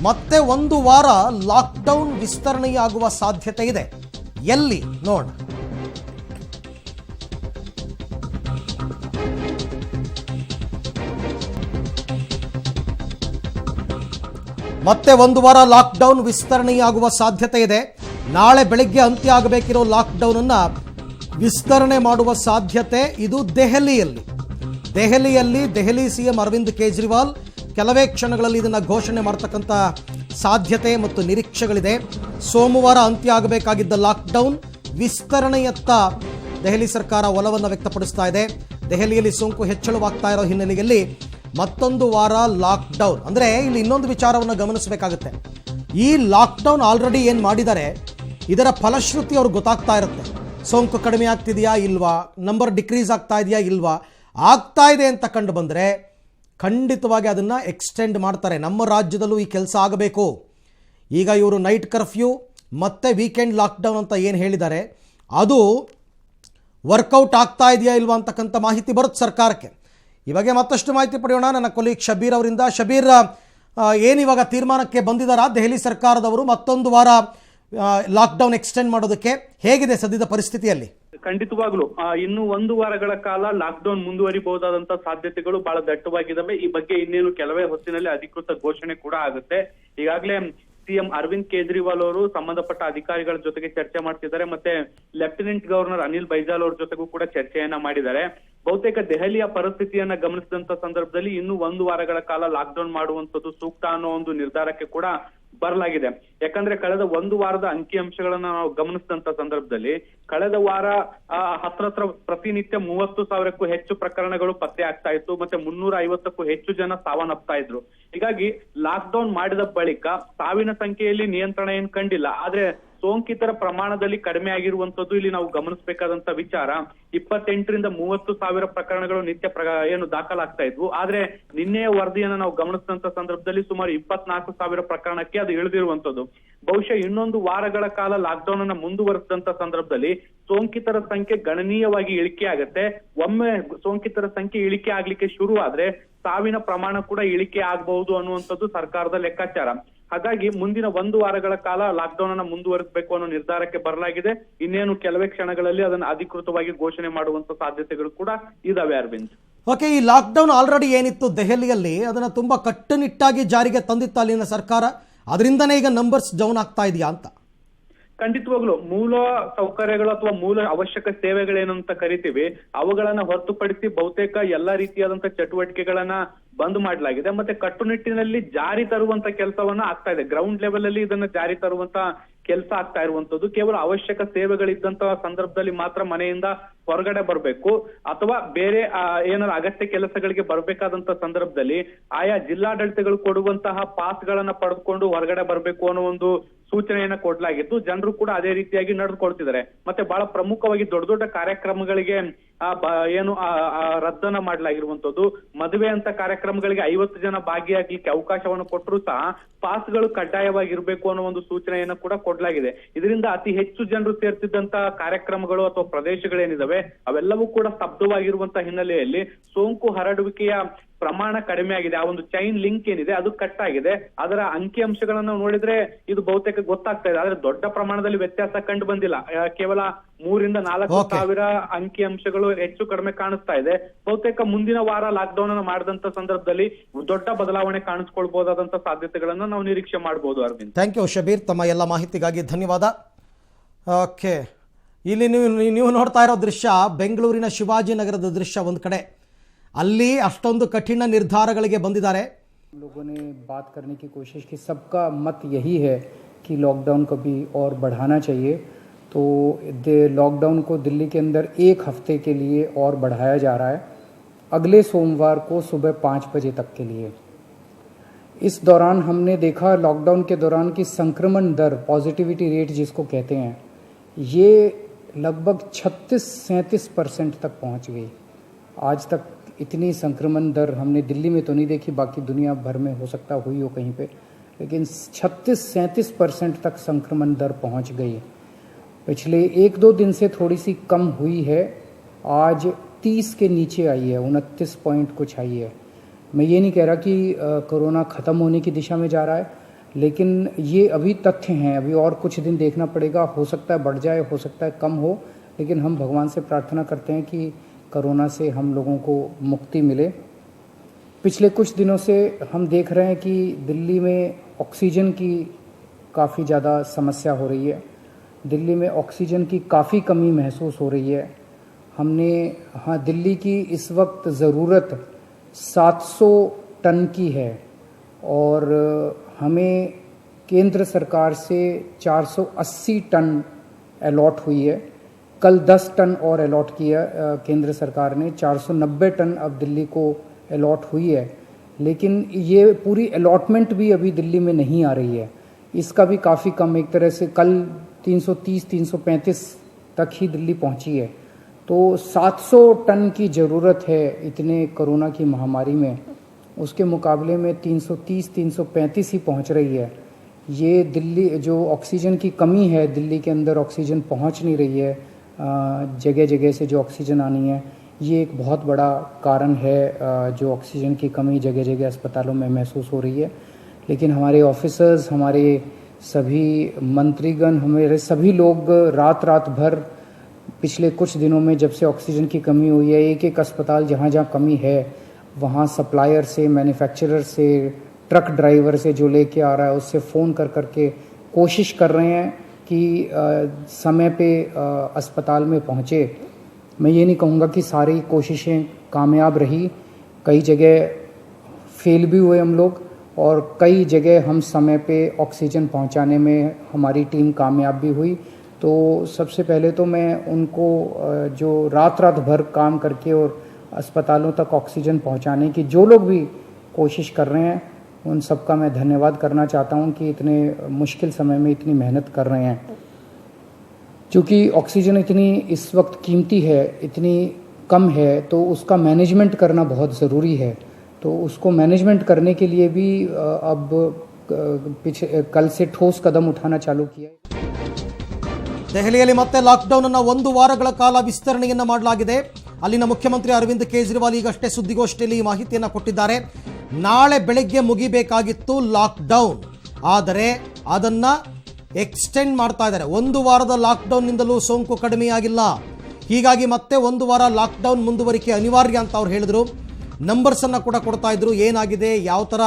ಮತ್ತೆ ಒಂದು ವಾರ ಲಾಕ್ಡೌನ್ ವಿಸ್ತರಣೆಯಾಗುವ ಸಾಧ್ಯತೆ ಇದೆ. ಎಲ್ಲಿ ನೋಡ. ಮತ್ತೆ ಒಂದು ವಾರ ಲಾಕ್ಡೌನ್ ವಿಸ್ತರಣೆಯಾಗುವ ಸಾಧ್ಯತೆ ಇದೆ. ನಾಳೆ ಬೆಳಗ್ಗೆ ಅಂತ್ಯ ಆಗಬೇಕಿರೋ ಲಾಕ್ಡೌನ್ ಅನ್ನ ವಿಸ್ತರಣೆ ಮಾಡುವ ಸಾಧ್ಯತೆ ಇದು ದೆಹಲಿಯಲ್ಲಿ ದೆಹಲಿ ಸಿಎಂ ಅರವಿಂದ್ ಕೇಜ್ರಿವಾಲ್ ಕೆಲವೇ ಕ್ಷಣಗಳಲ್ಲಿ ಇದನ್ನು ಘೋಷಣೆ ಮಾಡತಕ್ಕಂಥ ಸಾಧ್ಯತೆ ಮತ್ತು ನಿರೀಕ್ಷೆಗಳಿದೆ. ಸೋಮವಾರ ಅಂತ್ಯ ಆಗಬೇಕಾಗಿದ್ದ ಲಾಕ್ಡೌನ್ ವಿಸ್ತರಣೆಯತ್ತ ದೆಹಲಿ ಸರ್ಕಾರ ಒಲವನ್ನು ವ್ಯಕ್ತಪಡಿಸ್ತಾ ಇದೆ. ದೆಹಲಿಯಲ್ಲಿ ಸೋಂಕು ಹೆಚ್ಚಳವಾಗ್ತಾ ಇರೋ ಹಿನ್ನೆಲೆಯಲ್ಲಿ ಮತ್ತೊಂದು ವಾರ ಲಾಕ್ಡೌನ್ ಅಂದರೆ ಇಲ್ಲಿ ಇನ್ನೊಂದು ವಿಚಾರವನ್ನು ಗಮನಿಸಬೇಕಾಗುತ್ತೆ. ಈ ಲಾಕ್ಡೌನ್ ಆಲ್ರೆಡಿ ಏನು ಮಾಡಿದ್ದಾರೆ ಇದರ ಫಲಶ್ರುತಿ ಅವ್ರಿಗೆ ಗೊತ್ತಾಗ್ತಾ ಇರುತ್ತೆ. ಸೋಂಕು ಕಡಿಮೆ ಆಗ್ತಿದೆಯಾ ಇಲ್ವಾ, ನಂಬರ್ ಡಿಕ್ರೀಸ್ ಆಗ್ತಾ ಇದೆಯಾ ಇಲ್ವಾ, ಆಗ್ತಾ ಇದೆ ಅಂತ ಕಂಡು ಬಂದರೆ ಖಂಡಿತವಾಗಿ ಅದನ್ನು ಎಕ್ಸ್ಟೆಂಡ್ ಮಾಡ್ತಾರೆ. ನಮ್ಮ ರಾಜ್ಯದಲ್ಲೂ ಈ ಕೆಲಸ ಆಗಬೇಕು. ಈಗ ಇವರು ನೈಟ್ ಕರ್ಫ್ಯೂ ಮತ್ತು ವೀಕೆಂಡ್ ಲಾಕ್ಡೌನ್ ಅಂತ ಏನು ಹೇಳಿದ್ದಾರೆ ಅದು ವರ್ಕೌಟ್ ಆಗ್ತಾ ಇದೆಯಾ ಇಲ್ವಾ ಅಂತಕ್ಕಂಥ ಮಾಹಿತಿ ಬರುತ್ತೆ ಸರ್ಕಾರಕ್ಕೆ. ಈ ಬಗ್ಗೆ ಮತ್ತಷ್ಟು ಮಾಹಿತಿ ಪಡೆಯೋಣ ನನ್ನ ಕೊಲೀಗ್ ಶಬೀರ್ ಅವರಿಂದ. ಶಬೀರ್, ಏನಿವಾಗ ತೀರ್ಮಾನಕ್ಕೆ ಬಂದಿದ್ದಾರಾ ದೆಹಲಿ ಸರ್ಕಾರದವರು ಮತ್ತೊಂದು ವಾರ ಲಾಕ್ಡೌನ್ ಎಕ್ಸ್ಟೆಂಡ್ ಮಾಡೋದಕ್ಕೆ? ಹೇಗಿದೆ ಸದ್ಯದ ಪರಿಸ್ಥಿತಿಯಲ್ಲಿ? ಖಂಡಿತವಾಗ್ಲು ಇನ್ನು ಒಂದು ವಾರಗಳ ಕಾಲ ಲಾಕ್ಡೌನ್ ಮುಂದುವರಿಬಹುದಾದಂತ ಸಾಧ್ಯತೆಗಳು ಬಹಳ ದಟ್ಟವಾಗಿದ್ದಾವೆ. ಈ ಬಗ್ಗೆ ಇನ್ನೇನು ಕೆಲವೇ ಹೊತ್ತಿನಲ್ಲಿ ಅಧಿಕೃತ ಘೋಷಣೆ ಕೂಡ ಆಗುತ್ತೆ. ಈಗಾಗಲೇ ಸಿಎಂ ಅರವಿಂದ್ ಕೇಜ್ರಿವಾಲ್ ಅವರು ಸಂಬಂಧಪಟ್ಟ ಅಧಿಕಾರಿಗಳ ಜೊತೆಗೆ ಚರ್ಚೆ ಮಾಡ್ತಿದ್ದಾರೆ. ಮತ್ತೆ ಲೆಫ್ಟಿನೆಂಟ್ ಗವರ್ನರ್ ಅನಿಲ್ ಬೈಜಾಲ್ ಅವ್ರ ಜೊತೆಗೂ ಕೂಡ ಚರ್ಚೆಯನ್ನ ಮಾಡಿದ್ದಾರೆ. ಬಹುತೇಕ ದೆಹಲಿಯ ಪರಿಸ್ಥಿತಿಯನ್ನ ಗಮನಿಸಿದಂತ ಸಂದರ್ಭದಲ್ಲಿ ಇನ್ನು ಒಂದು ವಾರಗಳ ಕಾಲ ಲಾಕ್ಡೌನ್ ಮಾಡುವಂತದ್ದು ಸೂಕ್ತ ಅನ್ನೋ ಒಂದು ನಿರ್ಧಾರಕ್ಕೆ ಕೂಡ ಬರಲಾಗಿದೆ. ಯಾಕಂದ್ರೆ ಕಳೆದ ಒಂದು ವಾರದ ಅಂಕಿಅಂಶಗಳನ್ನ ನಾವು ಗಮನಿಸಿದಂತ ಸಂದರ್ಭದಲ್ಲಿ ಕಳೆದ ವಾರ ಹತ್ರ ಪ್ರತಿನಿತ್ಯ 30,000ಕ್ಕೂ ಹೆಚ್ಚು ಪ್ರಕರಣಗಳು ಪತ್ತೆ ಆಗ್ತಾ ಇತ್ತು. ಮತ್ತೆ 350ಕ್ಕೂ ಹೆಚ್ಚು ಜನ ಸಾವನ್ನಪ್ತಾ ಇದ್ರು. ಹೀಗಾಗಿ ಲಾಕ್ಡೌನ್ ಮಾಡಿದ ಬಳಿಕ ಸಾವಿನ ಸಂಖ್ಯೆಯಲ್ಲಿ ನಿಯಂತ್ರಣ ಏನ್ ಕಂಡಿಲ್ಲ. ಆದ್ರೆ ಸೋಂಕಿತರ ಪ್ರಮಾಣದಲ್ಲಿ ಕಡಿಮೆ ಆಗಿರುವಂತದ್ದು ಇಲ್ಲಿ ನಾವು ಗಮನಿಸಬೇಕಾದಂತ ವಿಚಾರ. 28ರಿಂದ 30,000 ಪ್ರಕರಣಗಳು ನಿತ್ಯ ಏನು ದಾಖಲಾಗ್ತಾ ಇದ್ವು. ಆದ್ರೆ ನಿನ್ನೆಯ ವರದಿಯನ್ನ ನಾವು ಗಮನಿಸಿದಂತ ಸಂದರ್ಭದಲ್ಲಿ ಸುಮಾರು 24,000 ಪ್ರಕರಣಕ್ಕೆ ಅದು ಇಳಿದಿರುವಂತದ್ದು. ಬಹುಶಃ ಇನ್ನೊಂದು ವಾರಗಳ ಕಾಲ ಲಾಕ್ಡೌನ್ ಅನ್ನ ಮುಂದುವರೆಸಿದಂತ ಸಂದರ್ಭದಲ್ಲಿ ಸೋಂಕಿತರ ಸಂಖ್ಯೆ ಗಣನೀಯವಾಗಿ ಇಳಿಕೆ ಆಗತ್ತೆ. ಒಮ್ಮೆ ಸೋಂಕಿತರ ಸಂಖ್ಯೆ ಇಳಿಕೆ ಆಗ್ಲಿಕ್ಕೆ ಶುರು ಆದ್ರೆ ಸಾವಿನ ಪ್ರಮಾಣ ಕೂಡ ಇಳಿಕೆ ಆಗಬಹುದು ಅನ್ನುವಂಥದ್ದು ಸರ್ಕಾರದ ಲೆಕ್ಕಾಚಾರ. ಹಾಗಾಗಿ ಮುಂದಿನ ಒಂದು ವಾರಗಳ ಕಾಲ ಲಾಕ್ಡೌನ್ ಅನ್ನ ಮುಂದುವರಿಸಬೇಕು ಅನ್ನೋ ನಿರ್ಧಾರಕ್ಕೆ ಬರಲಾಗಿದೆ. ಇನ್ನೇನು ಕೆಲವೇ ಕ್ಷಣಗಳಲ್ಲಿ ಅದನ್ನು ಅಧಿಕೃತವಾಗಿ ಘೋಷಣೆ ಮಾಡುವಂತ ಸಾಧ್ಯತೆಗಳು ಕೂಡ ಇದಾವೆ. ಅರವಿಂದ್, ಓಕೆ, ಈ ಲಾಕ್ಡೌನ್ ಆಲ್ರೆಡಿ ಏನಿತ್ತು ದೆಹಲಿಯಲ್ಲಿ ಅದನ್ನು ತುಂಬಾ ಕಟ್ಟುನಿಟ್ಟಾಗಿ ಜಾರಿಗೆ ತಂದಿತ್ತು ಅಲ್ಲಿನ ಸರ್ಕಾರ. ಅದರಿಂದನೇ ಈಗ ನಂಬರ್ಸ್ ಡೌನ್ ಆಗ್ತಾ ಇದೆಯಾ ಅಂತ? ಖಂಡಿತವಾಗ್ಲು ಮೂಲ ಸೌಕರ್ಯಗಳು ಅಥವಾ ಮೂಲ ಅವಶ್ಯಕ ಸೇವೆಗಳೇನಂತ ಕರಿತೀವಿ ಅವುಗಳನ್ನ ಹೊರತುಪಡಿಸಿ ಬಹುತೇಕ ಎಲ್ಲಾ ರೀತಿಯಾದಂತ ಚಟುವಟಿಕೆಗಳನ್ನ ಬಂದ್ ಮಾಡಲಾಗಿದೆ. ಮತ್ತೆ ಕಟ್ಟುನಿಟ್ಟಿನಲ್ಲಿ ಜಾರಿ ತರುವಂತ ಕೆಲಸವನ್ನ ಆಗ್ತಾ ಇದೆ. ಗ್ರೌಂಡ್ ಲೆವೆಲ್ ಅಲ್ಲಿ ಇದನ್ನ ಜಾರಿ ತರುವಂತ ಕೆಲಸ ಆಗ್ತಾ ಇರುವಂತದ್ದು. ಕೇವಲ ಅವಶ್ಯಕ ಸೇವೆಗಳಿದ್ದಂತ ಸಂದರ್ಭದಲ್ಲಿ ಮಾತ್ರ ಮನೆಯಿಂದ ಹೊರಗಡೆ ಬರಬೇಕು ಅಥವಾ ಬೇರೆ ಏನಾದ್ರು ಅಗತ್ಯ ಕೆಲಸಗಳಿಗೆ ಬರಬೇಕಾದಂತ ಸಂದರ್ಭದಲ್ಲಿ ಆಯಾ ಜಿಲ್ಲಾಡಳಿತಗಳು ಕೊಡುವಂತಹ ಪಾಸ್ಗಳನ್ನ ಪಡೆದುಕೊಂಡು ಹೊರಗಡೆ ಬರಬೇಕು ಅನ್ನೋ ಒಂದು ಸೂಚನೆಯನ್ನ ಕೊಡ್ಲಾಗಿತ್ತು. ಜನರು ಕೂಡ ಅದೇ ರೀತಿಯಾಗಿ ನಡೆದುಕೊಳ್ತಿದ್ದಾರೆ. ಮತ್ತೆ ಬಹಳ ಪ್ರಮುಖವಾಗಿ ದೊಡ್ಡ ದೊಡ್ಡ ಕಾರ್ಯಕ್ರಮಗಳಿಗೆ ಏನು ರದ್ದನ್ನ ಮಾಡಲಾಗಿರುವಂತದ್ದು. ಮದುವೆ ಅಂತ ಕಾರ್ಯಕ್ರಮಗಳಿಗೆ 50 ಜನ ಭಾಗಿಯಾಗ್ಲಿಕ್ಕೆ ಅವಕಾಶವನ್ನು ಕೊಟ್ಟರು ಸಹ ಪಾಸ್ಗಳು ಕಡ್ಡಾಯವಾಗಿರ್ಬೇಕು ಅನ್ನೋ ಒಂದು ಸೂಚನೆಯನ್ನ ಕೂಡ ಕೊಡ್ಲಾಗಿದೆ. ಇದರಿಂದ ಅತಿ ಹೆಚ್ಚು ಜನರು ಸೇರ್ತಿದ್ದಂತ ಕಾರ್ಯಕ್ರಮಗಳು ಅಥವಾ ಪ್ರದೇಶಗಳೇನಿದಾವೆ ಅವೆಲ್ಲವೂ ಕೂಡ ಸ್ತಬ್ಧವಾಗಿರುವಂತಹ ಹಿನ್ನೆಲೆಯಲ್ಲಿ ಸೋಂಕು ಹರಡುವಿಕೆಯ ಪ್ರಮಾಣ ಕಡಿಮೆ ಆಗಿದೆ. ಆ ಒಂದು ಚೈನ್ ಲಿಂಕ್ ಏನಿದೆ ಅದು ಕಟ್ ಆಗಿದೆ. ಅದರ ಅಂಕಿಅಂಶಗಳನ್ನ ನೋಡಿದ್ರೆ ಇದು ಬಹುತೇಕ ಗೊತ್ತಾಗ್ತಾ ಇದೆ. ಆದ್ರೆ ದೊಡ್ಡ ಪ್ರಮಾಣದಲ್ಲಿ ವ್ಯತ್ಯಾಸ ಕಂಡು ಬಂದಿಲ್ಲ. ಕೇವಲ 3ರಿಂದ 4,000 ಅಂಕಿಅಂಶಗಳು ಹೆಚ್ಚು ಕಡಿಮೆ ಕಾಣಿಸ್ತಾ ಇದೆ. ಬಹುತೇಕ ಮುಂದಿನ ವಾರ ಲಾಕ್ಡೌನ್ ಅನ್ನು ಮಾಡಿದಂತ ಸಂದರ್ಭದಲ್ಲಿ ದೊಡ್ಡ ಬದಲಾವಣೆ ಕಾಣಿಸ್ಕೊಳ್ಬಹುದಾದಂತ ಸಾಧ್ಯತೆಗಳನ್ನ ನಾವು ನಿರೀಕ್ಷೆ ಮಾಡಬಹುದು. ಅರವಿಂದ್, ಥ್ಯಾಂಕ್ ಯು ಶಬೀರ್, ತಮ್ಮ ಎಲ್ಲ ಮಾಹಿತಿಗಾಗಿ ಧನ್ಯವಾದ. ಓಕೆ, ಇಲ್ಲಿ ನೀವು ನೋಡ್ತಾ ಇರೋ ದೃಶ್ಯ ಬೆಂಗಳೂರಿನ ಶಿವಾಜಿನಗರದ ದೃಶ್ಯ. ಒಂದು ಕಡೆ ಅಲ್ಲಿ ಅಷ್ಟೊಂದು ಕಠಿಣ ನಿರ್ಧಾರಗಳಿಗೆ ಬಂದಿದ್ದಾರೆ. लोगों ने बात करने की कोशिश की, सबका मत यही है कि लॉकडाउन को भी और बढ़ाना चाहिए. तो लॉकडाउन को दिल्ली के अंदर 1 हफ्ते के लिए और बढ़ाया जा रहा है, अगले सोमवार को सुबह 5 बजे तक के लिए. इस दौरान हमने देखा लॉकडाउन के दौरान की संक्रमण दर, पॉजिटिविटी रेट जिसको कहते हैं, ये लगभग 36-37% तक पहुंच गई. आज तक इतनी संक्रमण दर हमने दिल्ली में तो नहीं देखी, बाकी दुनिया भर में हो सकता हुई हो कहीं पे, लेकिन 36-37% तक संक्रमण दर पहुंच गई. पिछले 1-2 दिन से थोड़ी सी कम हुई है, आज 30 के नीचे आई है, 29 पॉइंट कुछ आई है. मैं ये नहीं कह रहा कि कोरोना ख़त्म होने की दिशा में जा रहा है, लेकिन ये अभी तथ्य हैं, अभी और कुछ दिन देखना पड़ेगा, हो सकता है बढ़ जाए, हो सकता है कम हो, लेकिन हम भगवान से प्रार्थना करते हैं कि कोरोना से हम लोगों को मुक्ति मिले। पिछले कुछ दिनों से हम देख रहे हैं कि दिल्ली में ऑक्सीजन की काफ़ी ज़्यादा समस्या हो रही है, दिल्ली में ऑक्सीजन की काफ़ी कमी महसूस हो रही है। दिल्ली की इस वक्त ज़रूरत 700 टन की है और हमें केंद्र सरकार से 480 टन अलॉट हुई है। कल 10 टन और अलॉट किया केंद्र सरकार ने, 490 टन अब दिल्ली को अलॉट हुई है। लेकिन ये पूरी अलॉटमेंट भी अभी दिल्ली में नहीं आ रही है, इसका भी काफ़ी कम, एक तरह से कल 330-335 तक ही दिल्ली पहुंची है। तो 700 टन की ज़रूरत है इतने कोरोना की महामारी में, उसके मुकाबले में 330-335 ही पहुंच रही है। ये दिल्ली जो ऑक्सीजन की कमी है, दिल्ली के अंदर ऑक्सीजन पहुंच नहीं रही है, जगह जगह से जो ऑक्सीजन आनी है, ये एक बहुत बड़ा कारण है जो ऑक्सीजन की कमी जगह जगह अस्पतालों में महसूस हो रही है। लेकिन हमारे ऑफिसर्स, हमारे सभी मंत्रीगण, हमारे सभी लोग रात रात भर पिछले कुछ दिनों में, जब से ऑक्सीजन की कमी हुई है, एक एक अस्पताल जहाँ जहाँ कमी है वहाँ सप्लायर से, मैन्युफैक्चरर से, ट्रक ड्राइवर से जो लेके आ रहा है उससे फ़ोन कर करके कोशिश कर रहे हैं कि समय पे अस्पताल में पहुँचे। मैं ये नहीं कहूँगा कि सारी कोशिशें कामयाब रही, कई जगह फेल भी हुए हम लोग और कई जगह हम समय पे ऑक्सीजन पहुंचाने में हमारी टीम कामयाब भी हुई। तो सबसे पहले तो मैं उनको जो रात रात भर काम करके और अस्पतालों तक ऑक्सीजन पहुंचाने की जो लोग भी कोशिश कर रहे हैं, उन सबका मैं धन्यवाद करना चाहता हूं कि इतने मुश्किल समय में इतनी मेहनत कर रहे हैं। क्योंकि ऑक्सीजन इतनी इस वक्त कीमती है, इतनी कम है, तो उसका मैनेजमेंट करना बहुत ज़रूरी है। तो उसको मैनेजमेंट करने के लिए भी अब कल से ठोस कदम उठाना चालू किया है। ದೆಹಲಿಯಲ್ಲಿ ಮತ್ತೆ ಲಾಕ್ಡೌನ್ ಅನ್ನು 1 ವಾರಗಳ ಕಾಲ ವಿಸ್ತರಣೆಯನ್ನ ಮಾಡಲಾಗಿದೆ. ಅಲ್ಲಿನ ಮುಖ್ಯಮಂತ್ರಿ ಅರವಿಂದ್ ಕೇಜ್ರಿವಾಲ್ ಈಗಷ್ಟೇ ಸುದ್ದಿಗೋಷ್ಠಿಯಲ್ಲಿ ಈ ಮಾಹಿತಿಯನ್ನು ಕೊಟ್ಟಿದ್ದಾರೆ. ನಾಳೆ ಬೆಳಗ್ಗೆ ಮುಗಿಬೇಕಾಗಿತ್ತು ಲಾಕ್ಡೌನ್, ಆದರೆ ಅದನ್ನ ಎಕ್ಸ್ಟೆಂಡ್ ಮಾಡ್ತಾ ಇದ್ದಾರೆ. 1 ವಾರದ ಲಾಕ್ಡೌನ್ನಿಂದಲೂ ಸೋಂಕು ಕಡಿಮೆಯಾಗಿಲ್ಲ, ಹೀಗಾಗಿ ಮತ್ತೆ 1 ವಾರ ಲಾಕ್ಡೌನ್ ಮುಂದುವರಿಕೆ ಅನಿವಾರ್ಯ ಅಂತ ಅವ್ರು ಹೇಳಿದ್ರು. ನಂಬರ್ಸ್ ಅನ್ನು ಕೂಡ ಕೊಡ್ತಾ ಇದ್ರು, ಏನಾಗಿದೆ, ಯಾವ ಥರ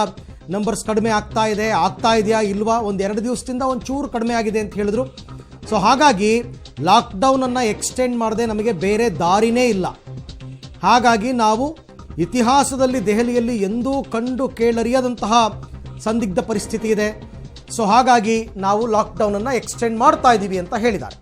ನಂಬರ್ಸ್ ಕಡಿಮೆ ಆಗ್ತಾ ಇದೆಯಾ ಇಲ್ವಾ, 1-2 ದಿವಸದಿಂದ ಒಂಚೂರು ಕಡಿಮೆ ಆಗಿದೆ ಅಂತ ಹೇಳಿದ್ರು. ಸೊ ಹಾಗಾಗಿ ಲಾಕ್ಡೌನನ್ನು ಎಕ್ಸ್ಟೆಂಡ್ ಮಾಡದೆ ನಮಗೆ ಬೇರೆ ದಾರಿನೇ ಇಲ್ಲ. ಹಾಗಾಗಿ ನಾವು ಇತಿಹಾಸದಲ್ಲಿ ದೆಹಲಿಯಲ್ಲಿ ಎಂದೂ ಕಂಡು ಕೇಳರಿಯದಂತಹ ಸಂದಿಗ್ಧ ಪರಿಸ್ಥಿತಿ ಇದೆ. ಸೊ ಹಾಗಾಗಿ ನಾವು ಲಾಕ್ಡೌನನ್ನು ಎಕ್ಸ್ಟೆಂಡ್ ಮಾಡ್ತಾ ಇದ್ದೀವಿ ಅಂತ ಹೇಳಿದ್ದಾರೆ.